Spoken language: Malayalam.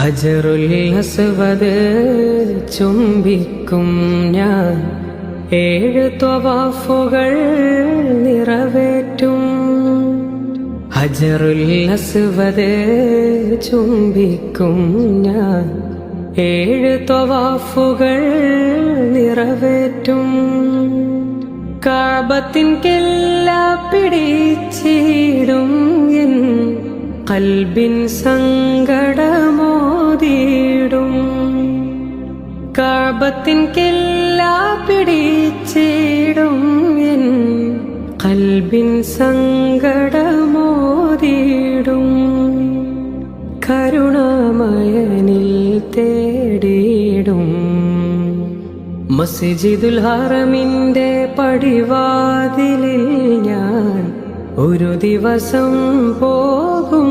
ഹജറുൽ അസ്വദ് ചുംബിക്കും ഞാൻ, 7 ത്വവാഫുകൾ നിറവേറ്റും. ഹജറുൽ അസ്വദ് ചുംബിക്കും ഞാൻ, 7 ത്വവാഫുകൾ നിറവേറ്റും. കഅബത്തിൻ കില്ല പിടിച്ചിടും എൻ ഖൽബിൻ സങ്കടമോതിടും. കഅബത്തിൻ കില്ല പിടിച്ചിടും എൻ ഖൽബിൻ സങ്കടമോതിടും. കരുണാമയനിൽ തേടിടും. മസ്ജിദുൽ ഹറമിന്റെ പടിവാതിലിൽ ഞാൻ ഒരു ദിവസം പോകും.